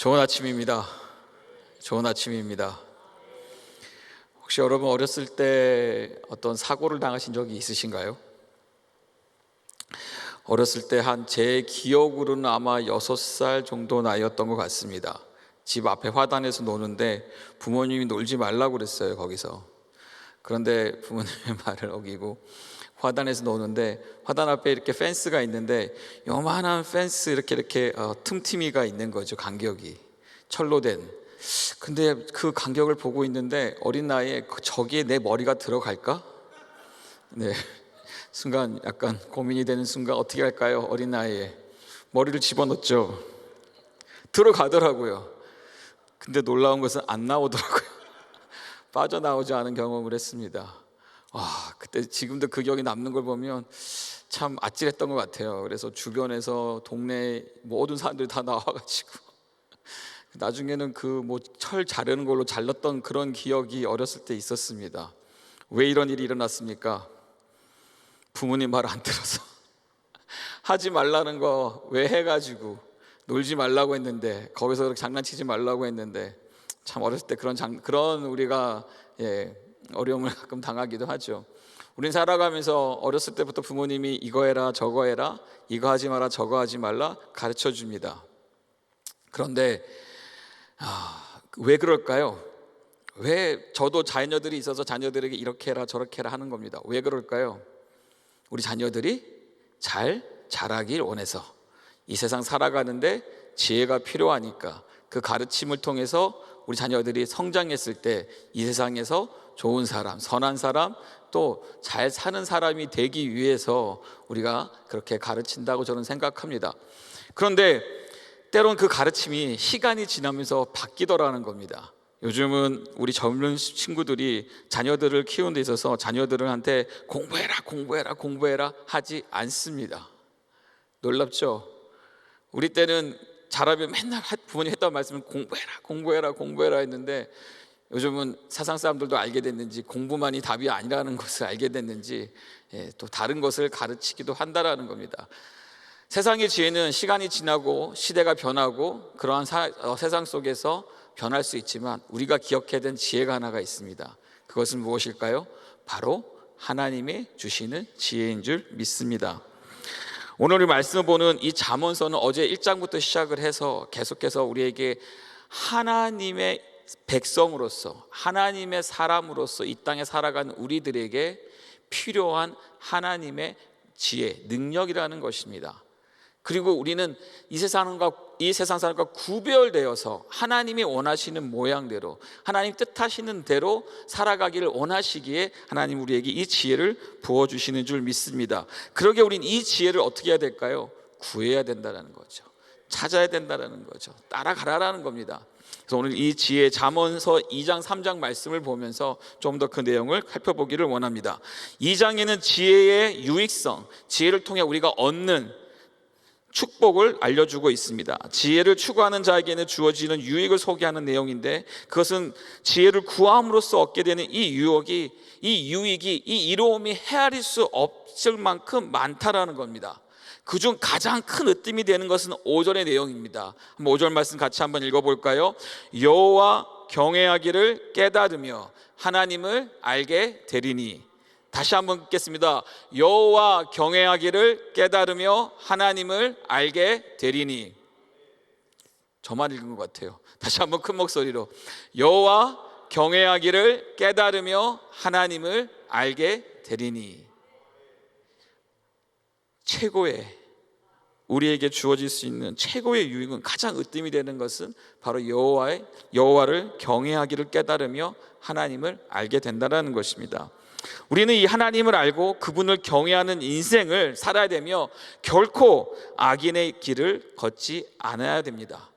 좋은 아침입니다. 좋은 아침입니다. 혹시 여러분 어렸을 때 어떤 사고를 당하신 적이 있으신가요? 어렸을 때 제 기억으로는 아마 6살 정도 나이였던 것 같습니다. 집 앞에 화단에서 노는데 부모님이 놀지 말라고 그랬어요, 거기서. 그런데 부모님의 말을 어기고 화단에서 노는데 화단 앞에 이렇게 펜스가 있는데 요만한 펜스 이렇게 틈틈이가 있는 거죠. 간격이 철로 된. 근데 그 간격을 보고 있는데 어린 나이에 저기에 내 머리가 들어갈까? 네, 순간 약간 고민이 되는 순간 어떻게 할까요? 어린 나이에 머리를 집어넣었죠. 들어가더라고요. 근데 놀라운 것은 안 나오더라고요. 빠져나오지 않은 경험을 했습니다. 그때 지금도 그 기억이 남는 걸 보면 참 아찔했던 것 같아요. 그래서 주변에서 동네 모든 사람들이 다 나와가지고 나중에는 그 철 자르는 걸로 잘랐던 그런 기억이 어렸을 때 있었습니다. 왜 이런 일이 일어났습니까? 부모님 말 안 들어서 하지 말라는 거 왜 해가지고 놀지 말라고 했는데, 거기서 그렇게 장난치지 말라고 했는데, 참 어렸을 때 그런 우리가 어려움을 가끔 당하기도 하죠. 우린 살아가면서 어렸을 때부터 부모님이 이거 해라 저거 해라, 이거 하지 마라 저거 하지 말라 가르쳐 줍니다. 그런데 왜 그럴까요? 왜 저도 자녀들이 있어서 자녀들에게 이렇게 해라 저렇게 해라 하는 겁니다. 왜 그럴까요? 우리 자녀들이 잘 자라길 원해서, 이 세상 살아가는데 지혜가 필요하니까 그 가르침을 통해서 우리 자녀들이 성장했을 때 이 세상에서 좋은 사람, 선한 사람, 또 잘 사는 사람이 되기 위해서 우리가 그렇게 가르친다고 저는 생각합니다. 그런데 때론 그 가르침이 시간이 지나면서 바뀌더라는 겁니다. 요즘은 우리 젊은 친구들이 자녀들을 키우는 데 있어서 자녀들한테 공부해라 하지 않습니다. 놀랍죠? 우리 때는 자라면 맨날 부모님 했던 말씀은 공부해라 했는데, 요즘은 세상 사람들도 알게 됐는지 공부만이 답이 아니라는 것을 알게 됐는지 또 다른 것을 가르치기도 한다라는 겁니다. 세상의 지혜는 시간이 지나고 시대가 변하고 그러한 세상 속에서 변할 수 있지만 우리가 기억해야 되는 지혜가 하나가 있습니다. 그것은 무엇일까요? 바로 하나님이 주시는 지혜인 줄 믿습니다. 오늘 우리 말씀을 보는 이 잠언서는 어제 1장부터 시작을 해서 계속해서 우리에게 하나님의 백성으로서, 하나님의 사람으로서 이 땅에 살아가는 우리들에게 필요한 하나님의 지혜, 능력이라는 것입니다. 그리고 우리는 이 세상 사람과 구별되어서 하나님이 원하시는 모양대로, 하나님 뜻하시는 대로 살아가기를 원하시기에 하나님 우리에게 이 지혜를 부어주시는 줄 믿습니다. 그러기에 우린 이 지혜를 어떻게 해야 될까요? 구해야 된다는 거죠. 찾아야 된다는 거죠. 따라가라라는 겁니다. 그래서 오늘 이 지혜 잠언서 2장 3장 말씀을 보면서 좀 더 그 내용을 살펴보기를 원합니다. 2장에는 지혜의 유익성, 지혜를 통해 우리가 얻는 축복을 알려주고 있습니다. 지혜를 추구하는 자에게는 주어지는 유익을 소개하는 내용인데, 그것은 지혜를 구함으로써 얻게 되는 이 유익이, 이 이로움이 헤아릴 수 없을 만큼 많다라는 겁니다. 그중 가장 큰 으뜸이 되는 것은 5절의 내용입니다. 한번 5절 말씀 같이 한번 읽어볼까요? 여호와 경외하기를 깨달으며 하나님을 알게 되리니. 다시 한번 읽겠습니다. 여호와 경외하기를 깨달으며 하나님을 알게 되리니. 저만 읽은 것 같아요. 다시 한번 큰 목소리로 여호와 경외하기를 깨달으며 하나님을 알게 되리니. 최고의, 우리에게 주어질 수 있는 최고의 유익은, 가장 으뜸이 되는 것은 바로 여호와를 경외하기를 깨달으며 하나님을 알게 된다는 것입니다. 우리는 이 하나님을 알고 그분을 경외하는 인생을 살아야 되며 결코 악인의 길을 걷지 않아야 됩니다.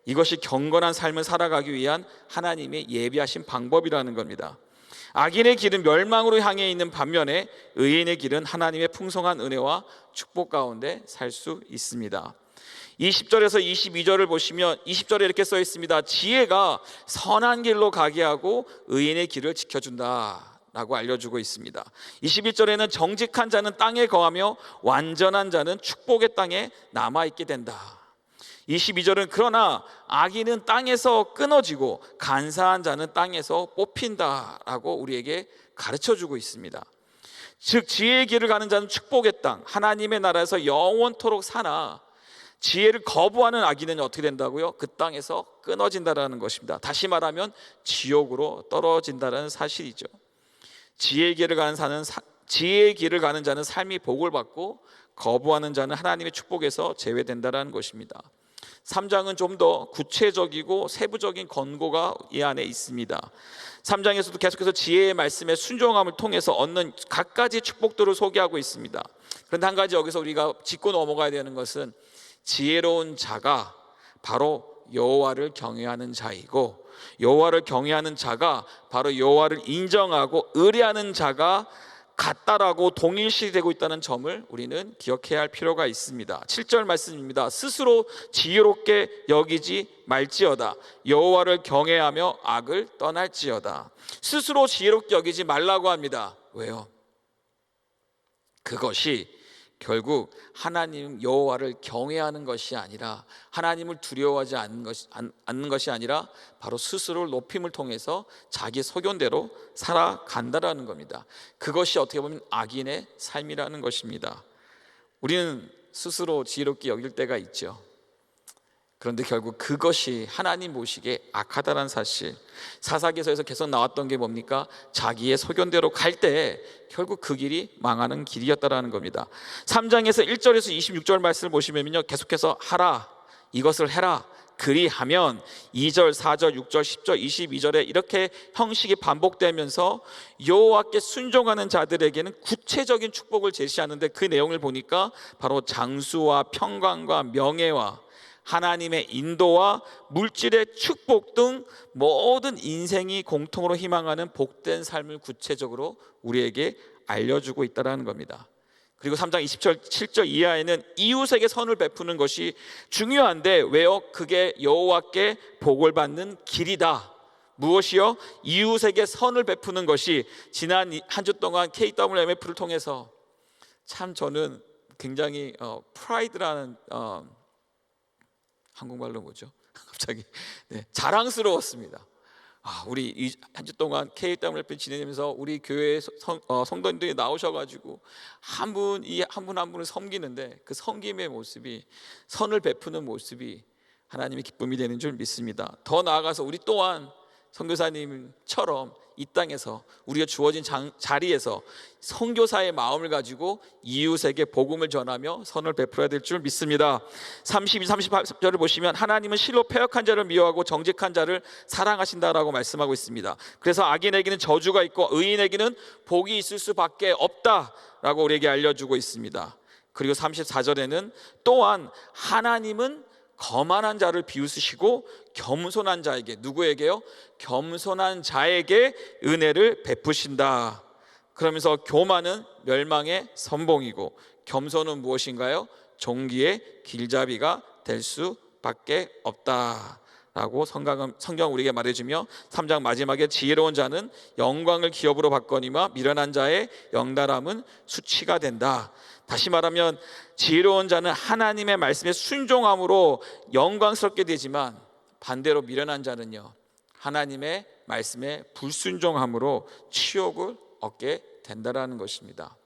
이것이 경건한 삶을 살아가기 위한 하나님의 예비하신 방법이라는 겁니다. 악인의 길은 멸망으로 향해 있는 반면에 의인의 길은 하나님의 풍성한 은혜와 축복 가운데 살 수 있습니다. 20절에서 22절을 보시면 20절에 이렇게 써 있습니다. 지혜가 선한 길로 가게 하고 의인의 길을 지켜준다 라고 알려주고 있습니다. 21절에는 정직한 자는 땅에 거하며 완전한 자는 축복의 땅에 남아있게 된다. 22절은 그러나 악인은 땅에서 끊어지고 간사한 자는 땅에서 뽑힌다라고 우리에게 가르쳐주고 있습니다. 즉 지혜의 길을 가는 자는 축복의 땅, 하나님의 나라에서 영원토록 사나 지혜를 거부하는 악인은 어떻게 된다고요? 그 땅에서 끊어진다라는 것입니다. 다시 말하면 지옥으로 떨어진다라는 사실이죠. 지혜의 길을 가는 자는 삶이 복을 받고 거부하는 자는 하나님의 축복에서 제외된다라는 것입니다. 3장은 좀 더 구체적이고 세부적인 권고가 이 안에 있습니다. 3장에서도 계속해서 지혜의 말씀에 순종함을 통해서 얻는 갖가지 축복들을 소개하고 있습니다. 그런데 한 가지 여기서 우리가 짚고 넘어가야 되는 것은 지혜로운 자가 바로 여호와를 경외하는 자이고, 여호와를 경외하는 자가 바로 여호와를 인정하고 의뢰하는 자가 같다라고 동일시되고 있다는 점을 우리는 기억해야 할 필요가 있습니다. 7절 말씀입니다. 스스로 지혜롭게 여기지 말지어다. 여호와를 경외하며 악을 떠날지어다. 스스로 지혜롭게 여기지 말라고 합니다. 왜요? 그것이 결국 하나님 여호와를 경외하는 것이 아니라, 하나님을 두려워하지 않는 것이 아니라 바로 스스로를 높임을 통해서 자기 소견대로 살아간다라는 겁니다. 그것이 어떻게 보면 악인의 삶이라는 것입니다. 우리는 스스로 지혜롭게 여길 때가 있죠. 그런데 결국 그것이 하나님 보시기에 악하다는 사실, 사사기서에서 계속 나왔던 게 뭡니까? 자기의 소견대로 갈 때 결국 그 길이 망하는 길이었다라는 겁니다. 3장에서 1절에서 26절 말씀을 보시면요, 계속해서 하라, 이것을 해라, 그리하면 2절, 4절, 6절, 10절, 22절에 이렇게 형식이 반복되면서 여호와께 순종하는 자들에게는 구체적인 축복을 제시하는데, 그 내용을 보니까 바로 장수와 평강과 명예와 하나님의 인도와 물질의 축복 등 모든 인생이 공통으로 희망하는 복된 삶을 구체적으로 우리에게 알려주고 있다는 겁니다. 그리고 3장 27절 이하에는 이웃에게 선을 베푸는 것이 중요한데, 왜요? 그게 여호와께 복을 받는 길이다. 무엇이요? 이웃에게 선을 베푸는 것이. 지난 한 주 동안 KWMF를 통해서 참 저는 굉장히 프라이드라는 한국말로 뭐죠? 갑자기 자랑스러웠습니다. 우리 한 주 동안 KWMF 지내면서 우리 교회 성도님들이 나오셔가지고 한 분 분을 섬기는데, 그 섬김의 모습이, 선을 베푸는 모습이 하나님의 기쁨이 되는 줄 믿습니다. 더 나아가서 우리 또한 선교사님처럼 이 땅에서 우리가 주어진 자리에서 선교사의 마음을 가지고 이웃에게 복음을 전하며 선을 베풀어야 될 줄 믿습니다. 32, 38절을 보시면 하나님은 실로 패역한 자를 미워하고 정직한 자를 사랑하신다라고 말씀하고 있습니다. 그래서 악인에게는 저주가 있고 의인에게는 복이 있을 수밖에 없다라고 우리에게 알려주고 있습니다. 그리고 34절에는 또한 하나님은 거만한 자를 비웃으시고 겸손한 자에게, 누구에게요? 겸손한 자에게 은혜를 베푸신다. 그러면서 교만은 멸망의 선봉이고 겸손은 무엇인가요? 종기의 길잡이가 될 수밖에 없다라고 성경 우리에게 말해주며, 3장 마지막에 지혜로운 자는 영광을 기업으로 받거니와 미련한 자의 영달함은 수치가 된다. 다시 말하면 지혜로운 자는 하나님의 말씀에 순종함으로 영광스럽게 되지만, 반대로 미련한 자는요, 하나님의 말씀에 불순종함으로 치욕을 얻게 된다라는 것입니다.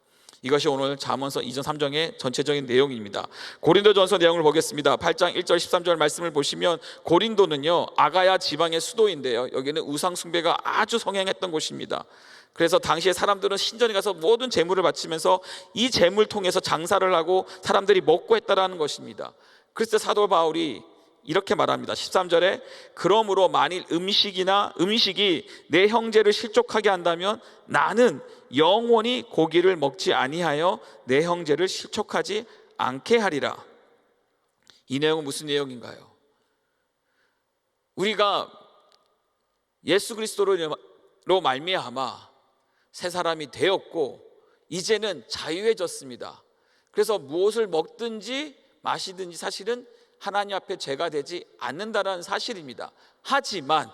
이것이 오늘 잠언서 2장 3장의 전체적인 내용입니다. 고린도전서 내용을 보겠습니다. 8장 1절 13절 말씀을 보시면, 고린도는요 아가야 지방의 수도인데요, 여기는 우상 숭배가 아주 성행했던 곳입니다. 그래서 당시에 사람들은 신전에 가서 모든 제물을 바치면서 이 제물 통해서 장사를 하고 사람들이 먹고 했다라는 것입니다. 그래서 사도 바울이 이렇게 말합니다. 13절에 그러므로 만일 음식이 내 형제를 실족하게 한다면 나는 영원히 고기를 먹지 아니하여 내 형제를 실족하지 않게 하리라. 이 내용은 무슨 내용인가요? 우리가 예수 그리스도로 말미암아 새 사람이 되었고 이제는 자유해졌습니다. 그래서 무엇을 먹든지 마시든지 사실은 하나님 앞에 죄가 되지 않는다는 사실입니다. 하지만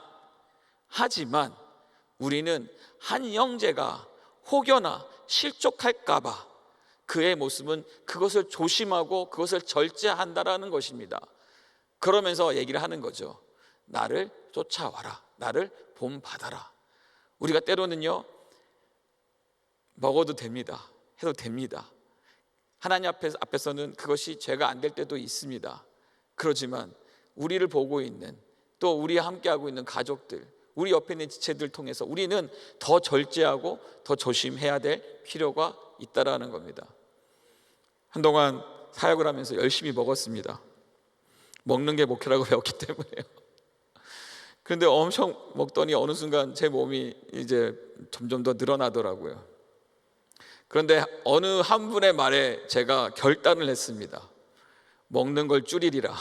우리는 한 형제가 혹여나 실족할까 봐 그의 모습은 그것을 조심하고 그것을 절제한다라는 것입니다. 그러면서 얘기를 하는 거죠. 나를 쫓아와라. 나를 본받아라. 우리가 때로는요, 먹어도 됩니다. 해도 됩니다. 하나님 앞에서는 그것이 죄가 안 될 때도 있습니다. 그렇지만 우리를 보고 있는, 또 우리와 함께하고 있는 가족들, 우리 옆에 있는 지체들 통해서 우리는 더 절제하고 더 조심해야 될 필요가 있다라는 겁니다. 한동안 사역을 하면서 열심히 먹었습니다. 먹는 게 목표라고 배웠기 때문에요. 그런데 엄청 먹더니 어느 순간 제 몸이 이제 점점 더 늘어나더라고요. 그런데 어느 한 분의 말에 제가 결단을 했습니다. 먹는 걸 줄이리라.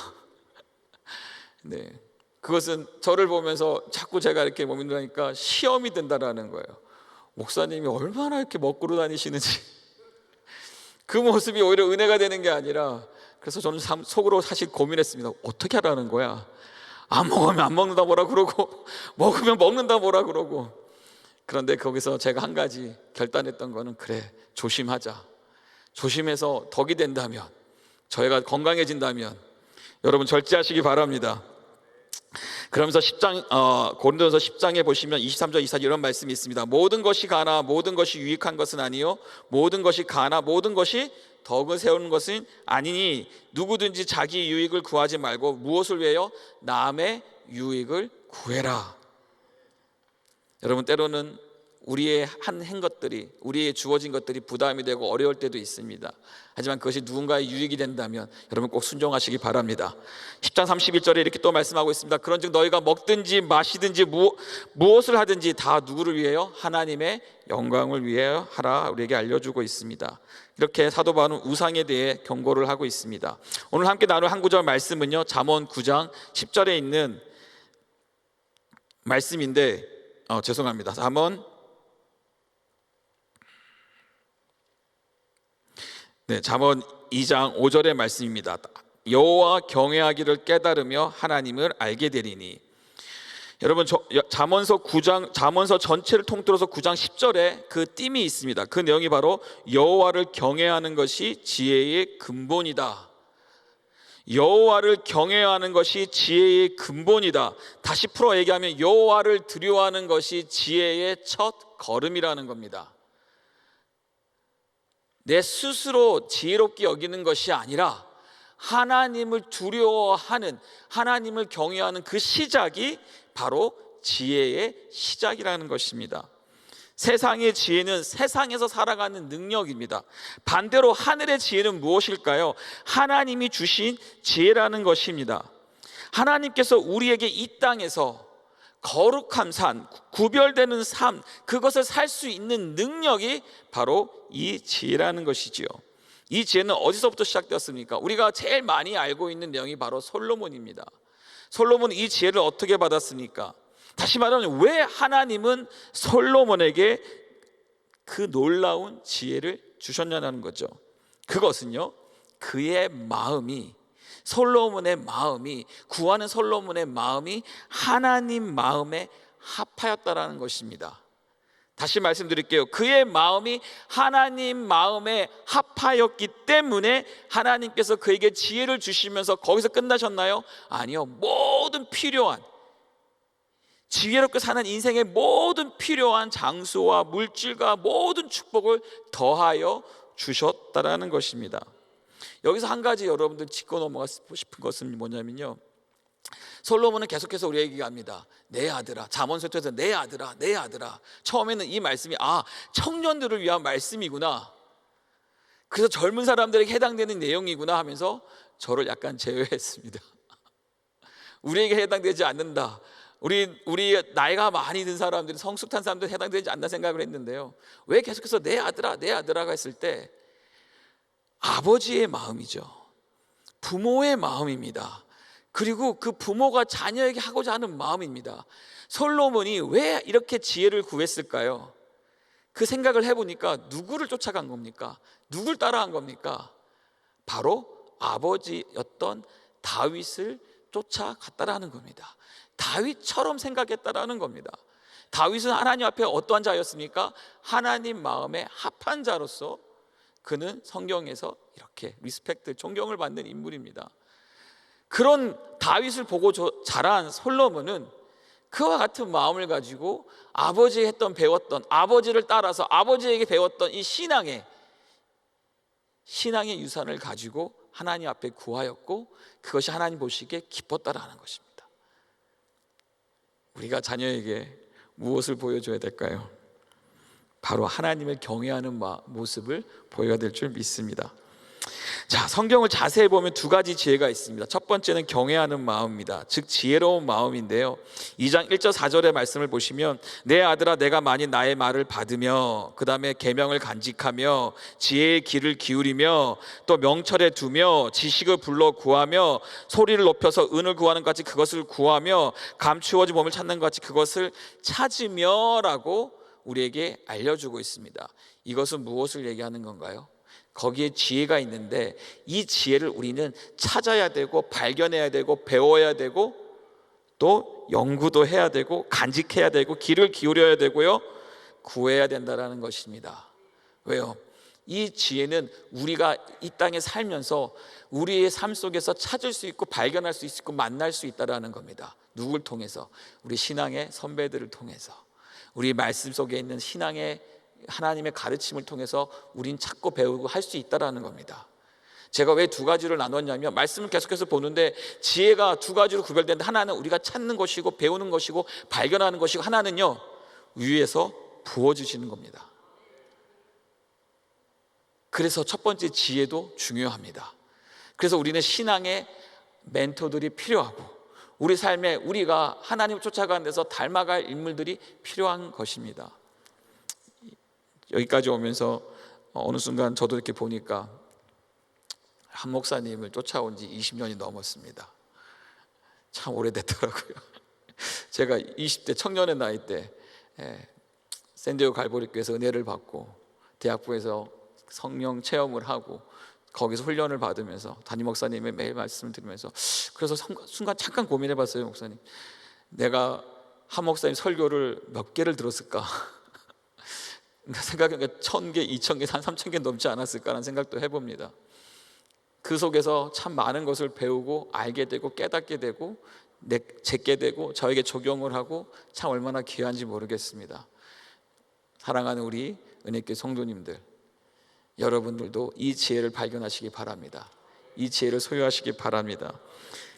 네, 그것은 저를 보면서 자꾸 제가 이렇게 몸이 늘어나니까 시험이 된다라는 거예요. 목사님이 얼마나 이렇게 먹고 다니시는지. 그 모습이 오히려 은혜가 되는 게 아니라, 그래서 저는 속으로 사실 고민했습니다. 어떻게 하라는 거야? 안 먹으면 안 먹는다 뭐라 그러고, 먹으면 먹는다 뭐라 그러고. 그런데 거기서 제가 한 가지 결단했던 거는, 그래, 조심하자. 조심해서 덕이 된다면, 저희가 건강해진다면 여러분 절제하시기 바랍니다. 그러면서 고린도전서 10장에 보시면 23절 24절 이런 말씀이 있습니다. 모든 것이 가나 모든 것이 유익한 것은 아니요 모든 것이 가나 모든 것이 덕을 세우는 것은 아니니 누구든지 자기 유익을 구하지 말고 무엇을 위하여? 남의 유익을 구해라. 여러분, 때로는 우리의 한 것들이, 우리의 주어진 것들이 부담이 되고 어려울 때도 있습니다. 하지만 그것이 누군가의 유익이 된다면 여러분 꼭 순종하시기 바랍니다. 10장 31절에 이렇게 또 말씀하고 있습니다. 그런즉 너희가 먹든지 마시든지 무엇을 하든지 다 누구를 위하여? 하나님의 영광을 위하여 하라 우리에게 알려주고 있습니다. 이렇게 사도 바울은 우상에 대해 경고를 하고 있습니다. 오늘 함께 나눌 한 구절 말씀은요, 잠언 9장 10절에 있는 말씀인데, 죄송합니다. 잠언 2장 5절의 말씀입니다. 여호와 경외하기를 깨달으며 하나님을 알게 되리니. 여러분, 잠언서 전체를 통틀어서 9장 10절에 그 띠이 있습니다. 그 내용이 바로 여호와를 경외하는 것이 지혜의 근본이다. 여호와를 경외하는 것이 지혜의 근본이다. 다시 풀어 얘기하면 여호와를 두려워하는 것이 지혜의 첫 걸음이라는 겁니다. 내 스스로 지혜롭게 여기는 것이 아니라 하나님을 두려워하는, 하나님을 경외하는 그 시작이 바로 지혜의 시작이라는 것입니다. 세상의 지혜는 세상에서 살아가는 능력입니다. 반대로 하늘의 지혜는 무엇일까요? 하나님이 주신 지혜라는 것입니다. 하나님께서 우리에게 이 땅에서 거룩한 삶, 구별되는 삶, 그것을 살 수 있는 능력이 바로 이 지혜라는 것이지요. 이 지혜는 어디서부터 시작되었습니까? 우리가 제일 많이 알고 있는 내용이 바로 솔로몬입니다. 솔로몬은 이 지혜를 어떻게 받았습니까? 다시 말하면 왜 하나님은 솔로몬에게 그 놀라운 지혜를 주셨냐는 거죠. 그것은요, 그의 마음이, 솔로몬의 마음이, 구하는 솔로몬의 마음이 하나님 마음에 합하였다라는 것입니다. 다시 말씀드릴게요. 그의 마음이 하나님 마음에 합하였기 때문에 하나님께서 그에게 지혜를 주시면서 거기서 끝나셨나요? 아니요. 모든 필요한, 지혜롭게 사는 인생의 모든 필요한 장수와 물질과 모든 축복을 더하여 주셨다라는 것입니다. 여기서 한 가지 여러분들 짚고 넘어가고 싶은 것은 뭐냐면요, 솔로몬은 계속해서 우리에게 얘기합니다. 내 아들아, 잠언서에서 내 아들아, 내 아들아. 처음에는 이 말씀이 청년들을 위한 말씀이구나, 그래서 젊은 사람들에게 해당되는 내용이구나 하면서 저를 약간 제외했습니다. 우리에게 해당되지 않는다, 우리 나이가 많이 든 사람들이, 성숙한 사람들은 해당되지 않나 생각을 했는데요, 왜 계속해서 내 아들아, 내 아들아가 했을 때 아버지의 마음이죠. 부모의 마음입니다. 그리고 그 부모가 자녀에게 하고자 하는 마음입니다. 솔로몬이 왜 이렇게 지혜를 구했을까요? 그 생각을 해보니까 누구를 쫓아간 겁니까? 누굴 따라한 겁니까? 바로 아버지였던 다윗을 쫓아갔다라는 겁니다. 다윗처럼 생각했다라는 겁니다. 다윗은 하나님 앞에 어떠한 자였습니까? 하나님 마음에 합한 자로서 그는 성경에서 이렇게 리스펙트, 존경을 받는 인물입니다. 그런 다윗을 보고 자란 솔로몬은 그와 같은 마음을 가지고 아버지가 했던 배웠던, 아버지를 따라서 아버지에게 배웠던 이 신앙의 유산을 가지고 하나님 앞에 구하였고, 그것이 하나님 보시기에 기뻤다라는 것입니다. 우리가 자녀에게 무엇을 보여줘야 될까요? 바로 하나님을 경외하는 모습을 보여야 될 줄 믿습니다. 자, 성경을 자세히 보면 두 가지 지혜가 있습니다. 첫 번째는 경외하는 마음입니다. 즉 지혜로운 마음인데요, 2장 1절 4절의 말씀을 보시면 내 아들아 내가 만일 나의 말을 받으며 그 다음에 계명을 간직하며 지혜의 귀를 기울이며 또 명철에 두며 지식을 불러 구하며 소리를 높여서 은을 구하는 것 같이 그것을 구하며 감추어진 몸을 찾는 것 같이 그것을 찾으며 라고 우리에게 알려주고 있습니다. 이것은 무엇을 얘기하는 건가요? 거기에 지혜가 있는데 이 지혜를 우리는 찾아야 되고 발견해야 되고 배워야 되고 또 연구도 해야 되고 간직해야 되고 귀를 기울여야 되고요, 구해야 된다는 것입니다. 왜요? 이 지혜는 우리가 이 땅에 살면서 우리의 삶 속에서 찾을 수 있고 발견할 수 있고 만날 수 있다는 겁니다. 누굴 통해서? 우리 신앙의 선배들을 통해서, 우리 말씀 속에 있는 신앙의 하나님의 가르침을 통해서 우린 찾고 배우고 할 수 있다는 겁니다. 제가 왜 두 가지를 나눴냐면, 말씀을 계속해서 보는데 지혜가 두 가지로 구별되는데, 하나는 우리가 찾는 것이고 배우는 것이고 발견하는 것이고, 하나는요 위에서 부어주시는 겁니다. 그래서 첫 번째 지혜도 중요합니다. 그래서 우리는 신앙의 멘토들이 필요하고, 우리 삶에 우리가 하나님을 쫓아가는 데서 닮아갈 인물들이 필요한 것입니다. 여기까지 오면서 어느 순간 저도 이렇게 보니까 한 목사님을 쫓아온 지 20년이 넘었습니다. 참 오래됐더라고요. 제가 20대 청년의 나이 때 샌디에고 갈보리 교회에서 은혜를 받고 대학부에서 성령 체험을 하고 거기서 훈련을 받으면서 담임 목사님의 매일 말씀을 들으면서, 그래서 순간 잠깐 고민해 봤어요. 목사님, 내가 한 목사님 설교를 몇 개를 들었을까? 생각해보니까 1000개, 2000개, 한 3000개 넘지 않았을까라는 생각도 해봅니다. 그 속에서 참 많은 것을 배우고 알게 되고 깨닫게 되고 제게 되고 저에게 적용을 하고, 참 얼마나 귀한지 모르겠습니다. 사랑하는 우리 은혜교회 성도님들, 여러분들도 이 지혜를 발견하시기 바랍니다. 이 지혜를 소유하시기 바랍니다.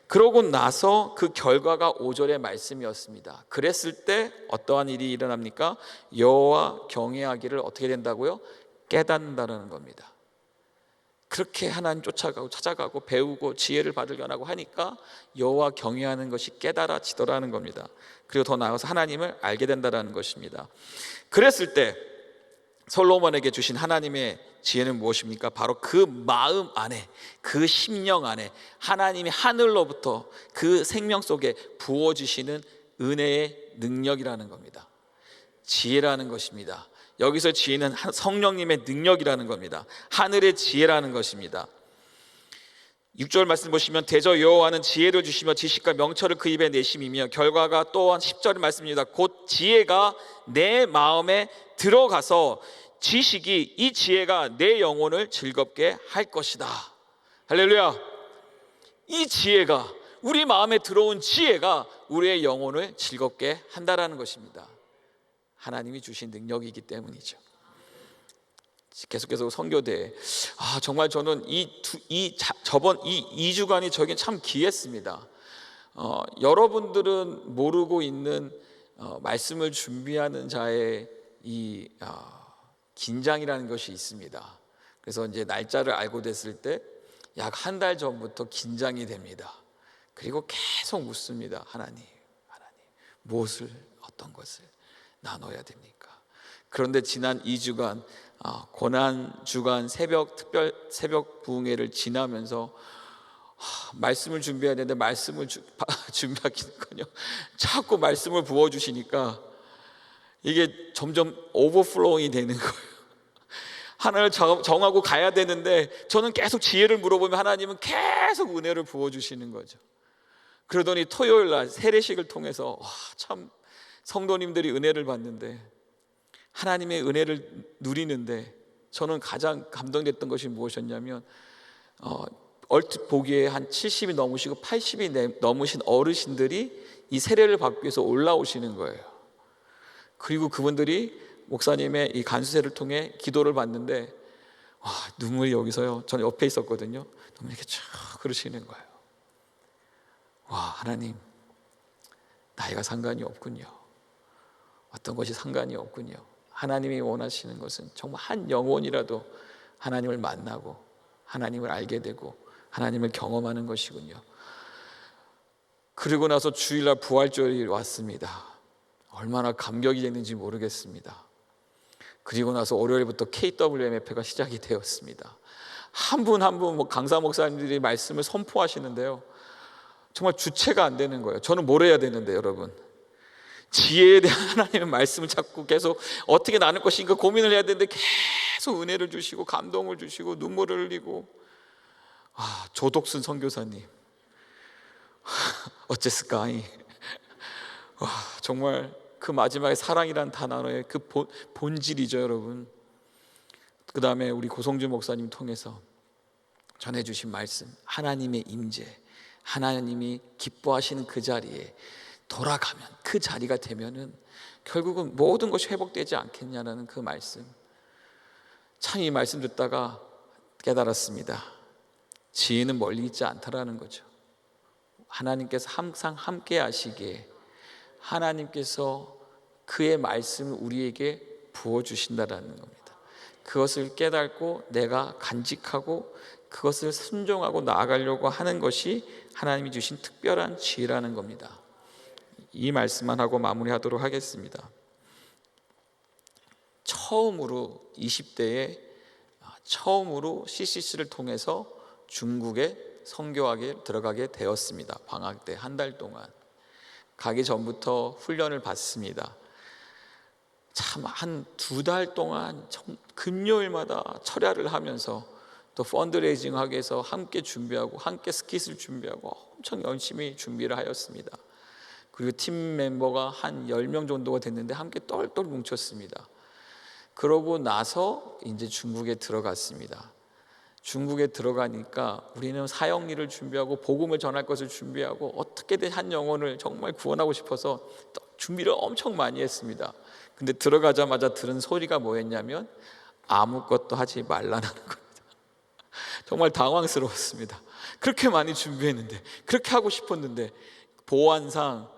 그러고 나서 그 결과가 5절의 말씀이었습니다. 그랬을 때 어떠한 일이 일어납니까? 여호와 경외하기를 어떻게 된다고요? 깨닫는다는 겁니다. 그렇게 하나님 쫓아가고 찾아가고 배우고 지혜를 받으려고 하니까 여호와 경외하는 것이 깨달아지더라는 겁니다. 그리고 더 나아가서 하나님을 알게 된다는 것입니다. 그랬을 때 솔로몬에게 주신 하나님의 지혜는 무엇입니까? 바로 그 마음 안에, 그 심령 안에 하나님이 하늘로부터 그 생명 속에 부어주시는 은혜의 능력이라는 겁니다. 지혜라는 것입니다. 여기서 지혜는 성령님의 능력이라는 겁니다. 하늘의 지혜라는 것입니다. 6절 말씀 보시면 대저 여호와는 지혜를 주시며 지식과 명철을 그 입에 내심이며, 결과가 또한 10절 말씀입니다. 곧 지혜가 내 마음에 들어가서 지식이, 이 지혜가 내 영혼을 즐겁게 할 것이다. 할렐루야. 이 지혜가, 우리 마음에 들어온 지혜가 우리의 영혼을 즐겁게 한다라는 것입니다. 하나님이 주신 능력이기 때문이죠. 계속해서 선교대에 정말 저는 저번 2주간이 저에겐 참 귀했습니다. 여러분들은 모르고 있는 말씀을 준비하는 자의 이 긴장이라는 것이 있습니다. 그래서 이제 날짜를 알고 됐을 때 약 한 달 전부터 긴장이 됩니다. 그리고 계속 묻습니다. 하나님 무엇을, 어떤 것을 나눠야 됩니까? 그런데 지난 2주간 고난 주간 새벽 부흥회를 지나면서 말씀을 준비해야 되는데 말씀을 준비하기는커녕 자꾸 말씀을 부어주시니까 이게 점점 오버플로잉이 되는 거예요. 하나를 정하고 가야 되는데 저는 계속 지혜를 물어보면 하나님은 계속 은혜를 부어주시는 거죠. 그러더니 토요일 날 세례식을 통해서 참 성도님들이 은혜를 받는데, 하나님의 은혜를 누리는데 저는 가장 감동됐던 것이 무엇이었냐면 얼핏 보기에 한 70이 넘으시고 80이 넘으신 어르신들이 이 세례를 받기 위해서 올라오시는 거예요. 그리고 그분들이 목사님의 이 간수세를 통해 기도를 받는데 눈물이 여기서요. 저는 옆에 있었거든요. 눈물이 이렇게 쭉 흐르시는 거예요. 하나님, 나이가 상관이 없군요. 어떤 것이 상관이 없군요. 하나님이 원하시는 것은 정말 한 영혼이라도 하나님을 만나고 하나님을 알게 되고 하나님을 경험하는 것이군요. 그리고 나서 주일날 부활절이 왔습니다. 얼마나 감격이 됐는지 모르겠습니다. 그리고 나서 월요일부터 KWMF가 시작이 되었습니다. 한 분 한 분 강사 목사님들이 말씀을 선포하시는데요, 정말 주체가 안 되는 거예요. 저는 뭘 해야 되는데 여러분, 지혜에 대한 하나님의 말씀을 찾고 계속 어떻게 나눌 것인가 고민을 해야 되는데 계속 은혜를 주시고 감동을 주시고 눈물을 흘리고, 조덕순 선교사님 어쨌을까이. 정말 그 마지막에 사랑이란 단어의 그 본질이죠 여러분. 그 다음에 우리 고성준 목사님 통해서 전해주신 말씀, 하나님의 임재, 하나님이 기뻐하시는 그 자리에 돌아가면, 그 자리가 되면은 결국은 모든 것이 회복되지 않겠냐라는 그 말씀, 참 이 말씀 듣다가 깨달았습니다. 지혜는 멀리 있지 않다라는 거죠. 하나님께서 항상 함께 하시기에 하나님께서 그의 말씀을 우리에게 부어주신다라는 겁니다. 그것을 깨닫고 내가 간직하고 그것을 순종하고 나아가려고 하는 것이 하나님이 주신 특별한 지혜라는 겁니다. 이 말씀만 하고 마무리하도록 하겠습니다. 처음으로 20대에 처음으로 CCC를 통해서 중국에 선교하게 들어가게 되었습니다. 방학 때 한 달 동안 가기 전부터 훈련을 받습니다. 참 한 2달 동안 금요일마다 철야를 하면서 또 펀드레이징 하기 위해서 함께 준비하고 함께 스킷을 준비하고 엄청 열심히 준비를 하였습니다. 그리고 팀 멤버가 한 10명 정도가 됐는데 함께 똘똘 뭉쳤습니다. 그러고 나서 이제 중국에 들어갔습니다. 중국에 들어가니까 우리는 사역 일을 준비하고 복음을 전할 것을 준비하고 어떻게든 한 영혼을 정말 구원하고 싶어서 준비를 엄청 많이 했습니다. 근데 들어가자마자 들은 소리가 뭐였냐면 아무것도 하지 말라는 겁니다. 정말 당황스러웠습니다. 그렇게 많이 준비했는데, 그렇게 하고 싶었는데, 보안상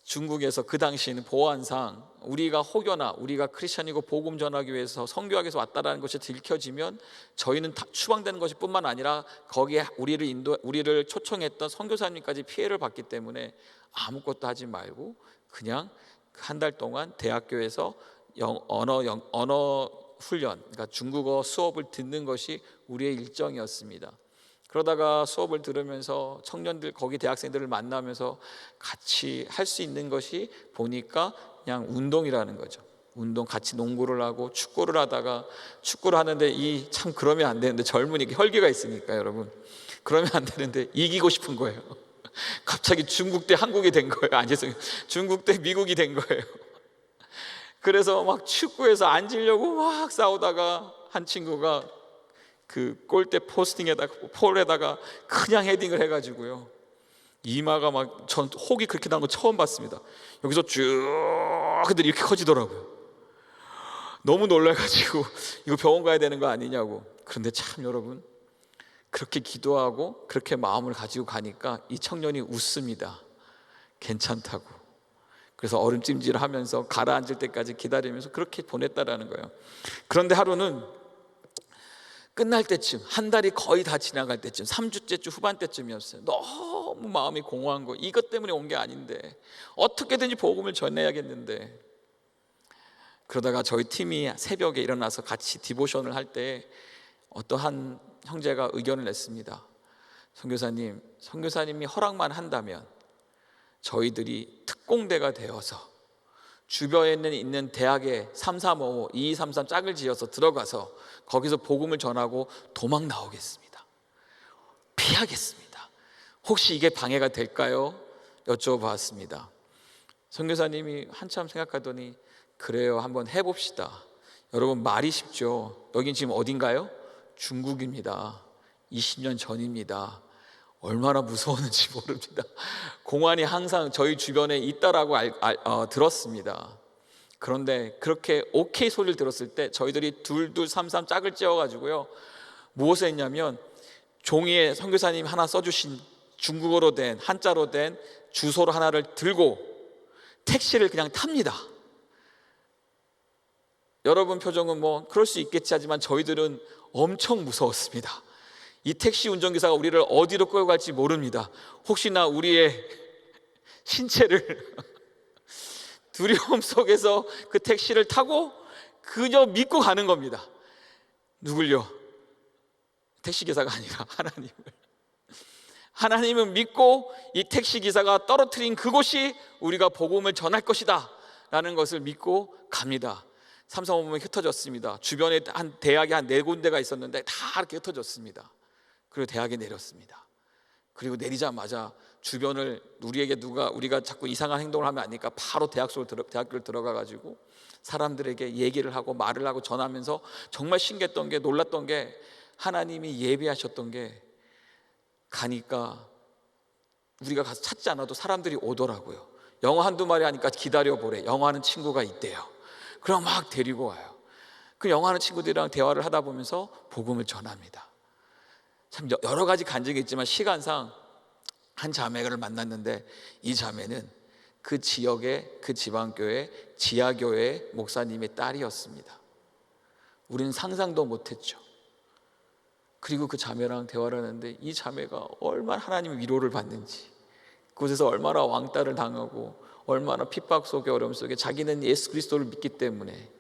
중국에서 그 당시에는 보안상 우리가 혹여나 우리가 크리스천이고 복음 전하기 위해서 선교하기 위해서 왔다라는 것이 들켜지면 저희는 추방되는 것이 뿐만 아니라 거기에 우리를 초청했던 선교사님까지 피해를 받기 때문에 아무것도 하지 말고 그냥 한 달 동안 대학교에서 언어 훈련, 그러니까 중국어 수업을 듣는 것이 우리의 일정이었습니다. 그러다가 수업을 들으면서 청년들, 거기 대학생들을 만나면서 같이 할 수 있는 것이 보니까 그냥 운동이라는 거죠. 운동, 같이 농구를 하고 축구를 하다가, 축구를 하는데 참 그러면 안 되는데, 젊으니 혈기가 있으니까 여러분, 그러면 안 되는데 이기고 싶은 거예요. 갑자기 중국 대 한국이 된 거예요. 죄송해요, 중국 대 미국이 된 거예요. 그래서 막 축구에서 앉으려고 막 싸우다가 한 친구가 그 골대 폴에다가 그냥 헤딩을 해가지고요, 이마가 막, 전 혹이 그렇게 나는 거 처음 봤습니다. 여기서 쭉 근데 이렇게 커지더라고요. 너무 놀라가지고 이거 병원 가야 되는 거 아니냐고. 그런데 참 여러분, 그렇게 기도하고 그렇게 마음을 가지고 가니까 이 청년이 웃습니다. 괜찮다고. 그래서 얼음찜질하면서 가라앉을 때까지 기다리면서 그렇게 보냈다라는 거예요. 그런데 하루는 끝날 때쯤, 한 달이 거의 다 지나갈 때쯤, 3주째 후반 때쯤이었어요. 너무 마음이 공허한 거. 이것 때문에 온 게 아닌데 어떻게든지 복음을 전해야겠는데. 그러다가 저희 팀이 새벽에 일어나서 같이 디보션을 할 때 어떠한 형제가 의견을 냈습니다. 선교사님이 허락만 한다면 저희들이 특공대가 되어서 주변에 있는 대학에 3355, 2233 짝을 지어서 들어가서 거기서 복음을 전하고 도망 나오겠습니다. 피하겠습니다. 혹시 이게 방해가 될까요? 여쭤봤습니다. 선교사님이 한참 생각하더니 그래요, 한번 해봅시다. 여러분, 말이 쉽죠. 여긴 지금 어딘가요? 중국입니다. 20년 전입니다. 얼마나 무서웠는지 모릅니다. 공안이 항상 저희 주변에 있다라고 들었습니다. 그런데 그렇게 오케이 소리를 들었을 때 저희들이 둘둘 삼삼 짝을 찌어가지고요, 무엇을 했냐면 종이에 선교사님 하나 써주신 중국어로 된, 한자로 된 주소를 하나를 들고 택시를 그냥 탑니다. 여러분 표정은 뭐 그럴 수 있겠지 하지만 저희들은 엄청 무서웠습니다. 이 택시 운전기사가 우리를 어디로 끌고 갈지 모릅니다. 혹시나 우리의 신체를 두려움 속에서 그 택시를 타고 그저 믿고 가는 겁니다. 누굴요? 택시기사가 아니라 하나님을. 하나님을 믿고 이 택시기사가 떨어뜨린 그곳이 우리가 복음을 전할 것이다 라는 것을 믿고 갑니다. 삼성오면 흩어졌습니다. 주변에 한 대학이 한 4군데가 있었는데 다 이렇게 흩어졌습니다. 그리고 대학에 내렸습니다. 그리고 내리자마자 주변을 우리가 자꾸 이상한 행동을 하면 안 되니까 바로 대학교를 들어가 가지고 사람들에게 얘기를 하고 말을 하고 전하면서 정말 신기했던 게, 놀랐던 게, 하나님이 예배하셨던 게, 가니까 우리가 가서 찾지 않아도 사람들이 오더라고요. 영어 한두 마리 하니까 기다려보래. 영어 하는 친구가 있대요. 그럼 막 데리고 와요. 그 영어 하는 친구들이랑 대화를 하다 보면서 복음을 전합니다. 참 여러 가지 간증이 있지만 시간상 한 자매를 만났는데, 이 자매는 그 지역의 그 지방교회 지하교회 목사님의 딸이었습니다. 우리는 상상도 못했죠. 그리고 그 자매랑 대화를 하는데 이 자매가 얼마나 하나님의 위로를 받는지, 그곳에서 얼마나 왕따를 당하고 얼마나 핍박 속에, 어려움 속에 자기는 예수 그리스도를 믿기 때문에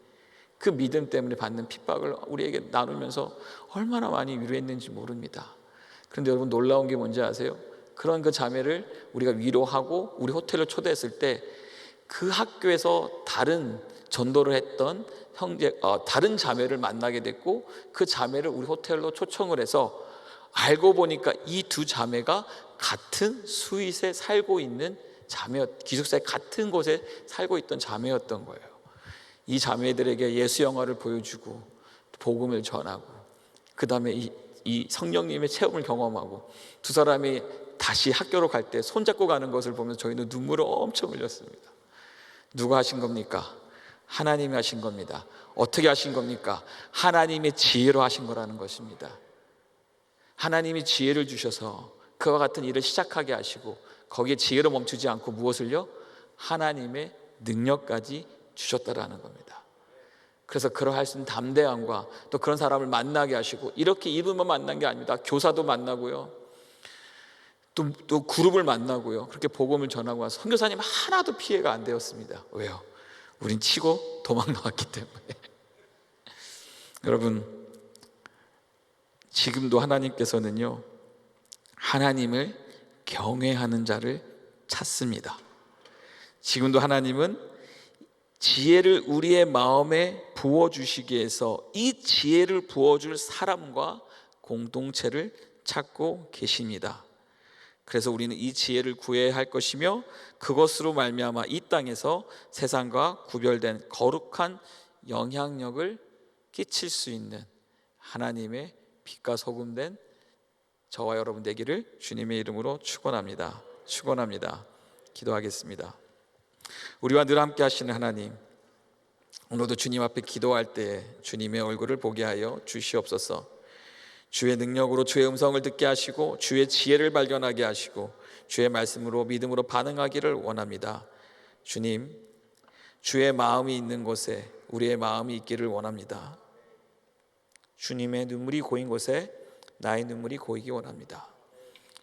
그 믿음 때문에 받는 핍박을 우리에게 나누면서 얼마나 많이 위로했는지 모릅니다. 그런데 여러분, 놀라운 게 뭔지 아세요? 그런 그 자매를 우리가 위로하고 우리 호텔을 초대했을 때 그 학교에서 다른 전도를 했던 다른 자매를 만나게 됐고, 그 자매를 우리 호텔로 초청을 해서 알고 보니까 이 두 자매가 같은 스윗에 살고 있는 기숙사의 같은 곳에 살고 있던 자매였던 거예요. 이 자매들에게 예수 영화를 보여주고 복음을 전하고, 그 다음에 이 성령님의 체험을 경험하고, 두 사람이 다시 학교로 갈 때 손잡고 가는 것을 보면서 저희는 눈물을 엄청 흘렸습니다. 누가 하신 겁니까? 하나님이 하신 겁니다. 어떻게 하신 겁니까? 하나님의 지혜로 하신 거라는 것입니다. 하나님이 지혜를 주셔서 그와 같은 일을 시작하게 하시고, 거기에 지혜로 멈추지 않고 무엇을요? 하나님의 능력까지 주셨다라는 겁니다. 그래서 그러할 수 있는 담대함과 또 그런 사람을 만나게 하시고, 이렇게 이분만 만난 게 아닙니다. 교사도 만나고요, 또 그룹을 만나고요, 그렇게 복음을 전하고 와서 선교사님 하나도 피해가 안 되었습니다. 왜요? 우린 치고 도망 나왔기 때문에. 여러분, 지금도 하나님께서는요, 하나님을 경외하는 자를 찾습니다. 지금도 하나님은 지혜를 우리의 마음에 부어주시기 위해서 이 지혜를 부어줄 사람과 공동체를 찾고 계십니다. 그래서 우리는 이 지혜를 구해야 할 것이며, 그것으로 말미암아 이 땅에서 세상과 구별된 거룩한 영향력을 끼칠 수 있는 하나님의 빛과 소금된 저와 여러분 되기를 주님의 이름으로 축원합니다. 기도하겠습니다. 우리와 늘 함께 하시는 하나님, 오늘도 주님 앞에 기도할 때 주님의 얼굴을 보게 하여 주시옵소서. 주의 능력으로 주의 음성을 듣게 하시고, 주의 지혜를 발견하게 하시고, 주의 말씀으로 믿음으로 반응하기를 원합니다. 주님, 주의 마음이 있는 곳에 우리의 마음이 있기를 원합니다. 주님의 눈물이 고인 곳에 나의 눈물이 고이기 원합니다.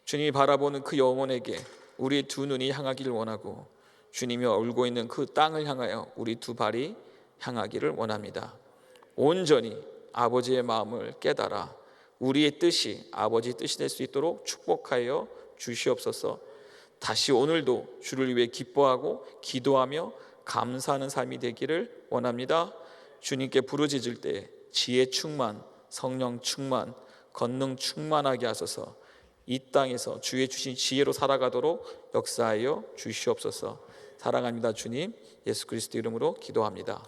주님이 바라보는 그 영혼에게 우리의 두 눈이 향하기를 원하고, 주님이 울고 있는 그 땅을 향하여 우리 두 발이 향하기를 원합니다. 온전히 아버지의 마음을 깨달아 우리의 뜻이 아버지의 뜻이 될 수 있도록 축복하여 주시옵소서. 다시 오늘도 주를 위해 기뻐하고 기도하며 감사하는 삶이 되기를 원합니다. 주님께 부르짖을 때 지혜 충만, 성령 충만, 권능 충만하게 하소서. 이 땅에서 주의 주신 지혜로 살아가도록 역사하여 주시옵소서. 사랑합니다. 주님, 예수 그리스도 이름으로 기도합니다.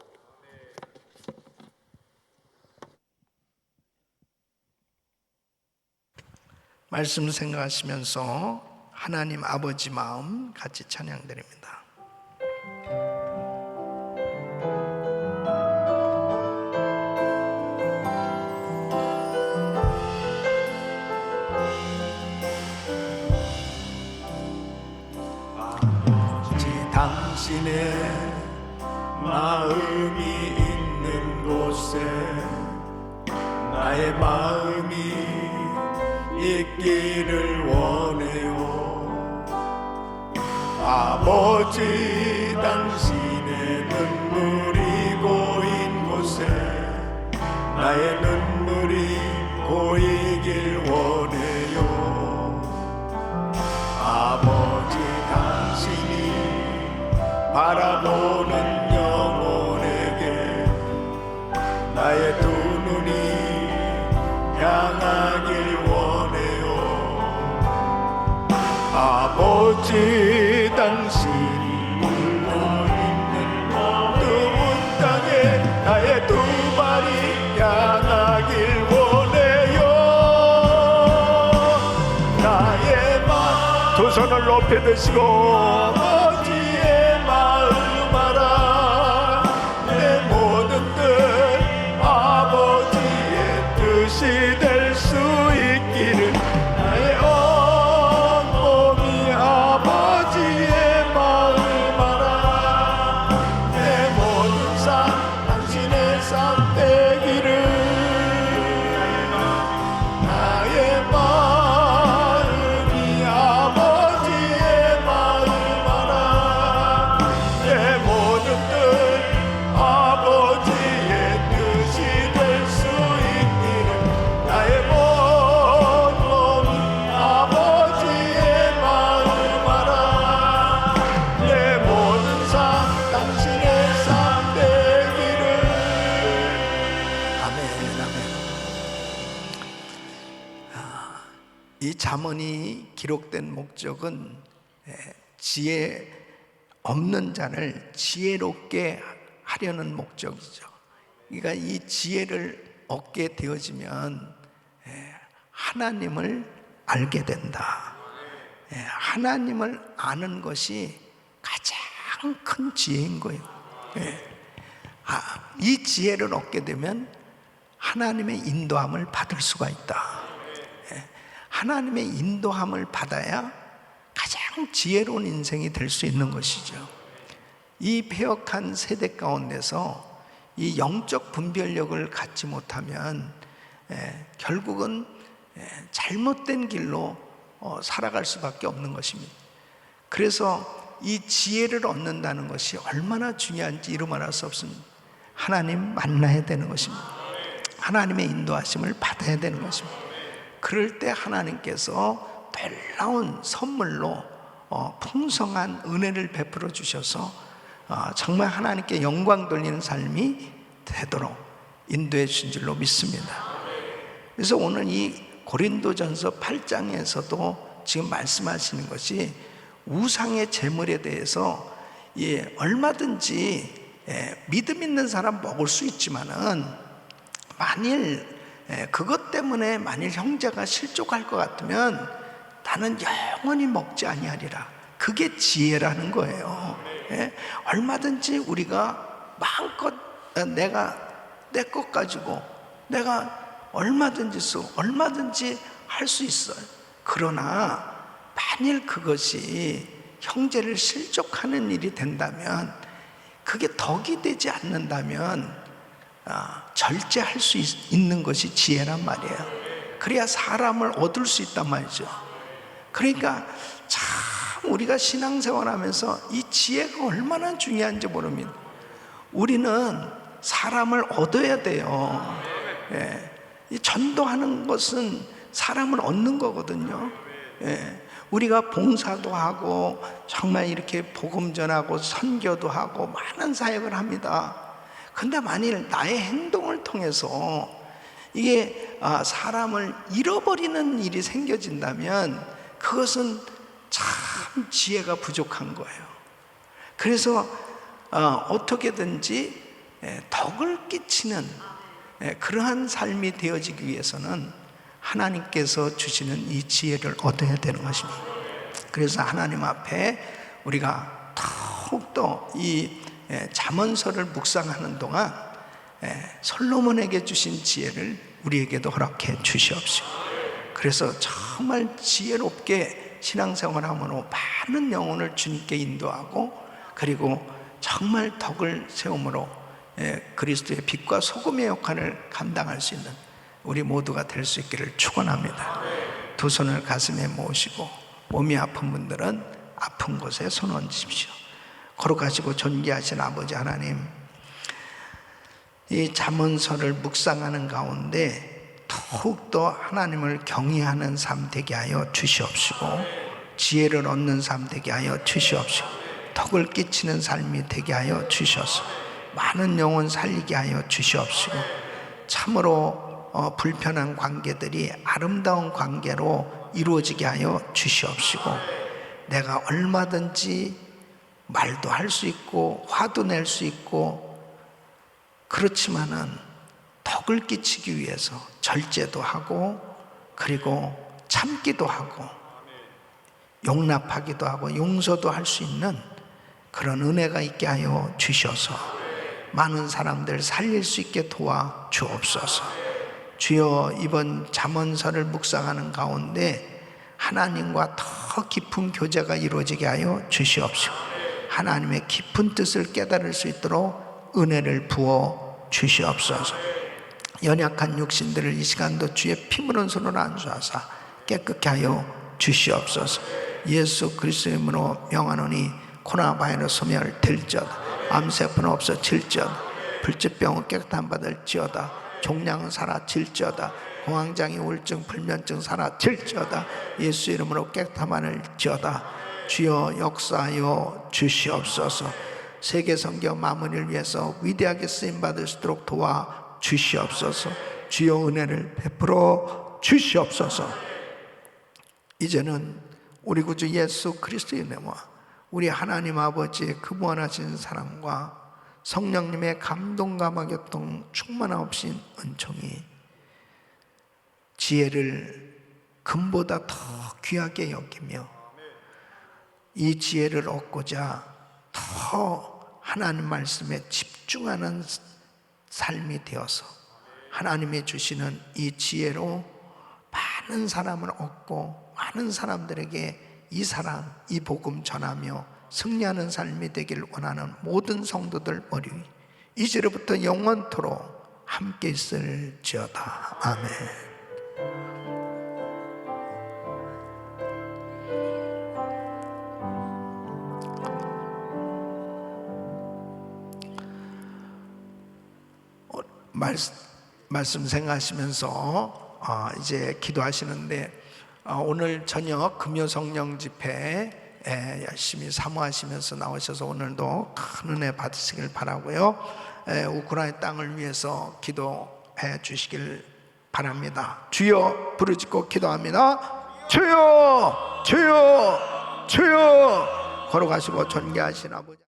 말씀 생각하시면서 하나님 아버지 마음 같이 찬양드립니다. 당신의 마음이 있는 곳에 나의 마음이 있기를 원해요. 아버지, 당신의 눈물이 고인 곳에 나의 눈물이 고이길 원해요. 아버지, 당신이 바라보는 영혼에게 나의 두 눈이 향하길 원해요. 아버지, 당신이 물고 있는 어두운 땅에 나의 두 발이 향하길 원해요. 나의 마음 두 손을 높이 드시고 될 수 있기를 나의 온몸이 아버지의 마음 알아. 내 모든 삶 당신의 삶 되기를 나의 마음이 아버지의 마음 알아. 내 모든 뜻 아버지의 뜻이 될 수 있기를 나의 온몸이 아버지의 마음 알아. 내 모든 삶 당신의 삶 되기를. 아멘, 아멘. 이 잠언이 기록된 목적은 지혜 없는 자를 지혜롭게 하려는 목적이죠. 그러니까 이 지혜를 얻게 되어지면 하나님을 알게 된다. 하나님을 아는 것이 가장 큰 지혜인 거예요. 이 지혜를 얻게 되면 하나님의 인도함을 받을 수가 있다. 하나님의 인도함을 받아야 가장 지혜로운 인생이 될 수 있는 것이죠. 이 패역한 세대 가운데서 이 영적 분별력을 갖지 못하면 결국은 잘못된 길로 살아갈 수밖에 없는 것입니다. 그래서 이 지혜를 얻는다는 것이 얼마나 중요한지 이루 말할 수 없습니다. 하나님 만나야 되는 것입니다. 하나님의 인도하심을 받아야 되는 것입니다. 그럴 때 하나님께서 놀라운 선물로 풍성한 은혜를 베풀어 주셔서 정말 하나님께 영광 돌리는 삶이 되도록 인도해 주신 줄로 믿습니다. 그래서 오늘 이 고린도전서 8장에서도 지금 말씀하시는 것이 우상의 제물에 대해서 얼마든지 믿음 있는 사람 먹을 수 있지만은 만일 그것 때문에 만일 형제가 실족할 것 같으면 나는 영원히 먹지 아니하리라. 그게 지혜라는 거예요. 얼마든지 우리가 마음껏 내가 내 것 가지고 내가 얼마든지 할 수 있어요. 그러나 만일 그것이 형제를 실족하는 일이 된다면, 그게 덕이 되지 않는다면 절제할 수 있는 것이 지혜란 말이에요. 그래야 사람을 얻을 수 있단 말이죠. 그러니까 참 우리가 신앙생활하면서 이 지혜가 얼마나 중요한지 모릅니다. 우리는 사람을 얻어야 돼요. 이 전도하는 것은 사람을 얻는 거거든요. 우리가 봉사도 하고 정말 이렇게 복음 전하고 선교도 하고 많은 사역을 합니다. 근데 만일 나의 행동을 통해서 이게 사람을 잃어버리는 일이 생겨진다면 그것은 참 지혜가 부족한 거예요. 그래서 어떻게든지 덕을 끼치는 그러한 삶이 되어지기 위해서는 하나님께서 주시는 이 지혜를 얻어야 되는 것입니다. 그래서 하나님 앞에 우리가 더욱더 이 잠언서를 묵상하는 동안 솔로몬에게 주신 지혜를 우리에게도 허락해 주시옵시고, 그래서 정말 지혜롭게 신앙생활함으로 많은 영혼을 주님께 인도하고, 그리고 정말 덕을 세움으로 그리스도의 빛과 소금의 역할을 감당할 수 있는 우리 모두가 될 수 있기를 축원합니다. 두 손을 가슴에 모으시고 몸이 아픈 분들은 아픈 곳에 손 얹으십시오. 거룩하시고 존귀하신 아버지 하나님, 이 잠언서를 묵상하는 가운데 더욱더 하나님을 경외하는 삶 되게 하여 주시옵시고, 지혜를 얻는 삶 되게 하여 주시옵시고, 덕을 끼치는 삶이 되게 하여 주셔서 많은 영혼 살리게 하여 주시옵시고, 참으로 불편한 관계들이 아름다운 관계로 이루어지게 하여 주시옵시고, 내가 얼마든지 말도 할 수 있고 화도 낼 수 있고, 그렇지만은 덕을 끼치기 위해서 절제도 하고, 그리고 참기도 하고, 용납하기도 하고, 용서도 할 수 있는 그런 은혜가 있게 하여 주셔서 많은 사람들 살릴 수 있게 도와 주옵소서. 주여, 이번 잠언서를 묵상하는 가운데 하나님과 더 깊은 교제가 이루어지게 하여 주시옵시고, 하나님의 깊은 뜻을 깨달을 수 있도록 은혜를 부어 주시옵소서. 연약한 육신들을 이 시간도 주의 피 묻은 손으로 안수하사 깨끗게 하여 주시옵소서. 예수 그리스도의 이름으로 명하노니 코로나바이러스 소멸될지어다. 암세포는 없어질지어다. 불치병은 깨끗함 받을지어다. 종양은 사라질지어다. 공황장애, 우울증, 불면증 사라질지어다. 예수 이름으로 깨끗함을지어다. 주여 역사하여 주시옵소서. 세계 선교 마무리를 위해서 위대하게 쓰임받을 수 있도록 도와 주시옵소서. 주여 은혜를 베풀어 주시옵소서. 이제는 우리 구주 예수 그리스도의 은혜와 우리 하나님 아버지의 그 무한하신 사랑과 성령님의 감동감화 교통 충만하신 은총이 지혜를 금보다 더 귀하게 여기며 이 지혜를 얻고자 더 하나님 말씀에 집중하는 삶이 되어서 하나님이 주시는 이 지혜로 많은 사람을 얻고 많은 사람들에게 이 사랑, 이 복음 전하며 승리하는 삶이 되길 원하는 모든 성도들 머리 위 이제로부터 영원토록 함께 있을지어다. 아멘. 말씀 생각하시면서 이제 기도하시는데, 오늘 저녁 금요성령 집회 열심히 사모하시면서 나오셔서 오늘도 큰 은혜 받으시길 바라고요. 우크라이나 땅을 위해서 기도해 주시길 바랍니다. 주여 부르짖고 기도합니다. 주여, 주여, 주여. 걸어가시고 존귀하신 아버지.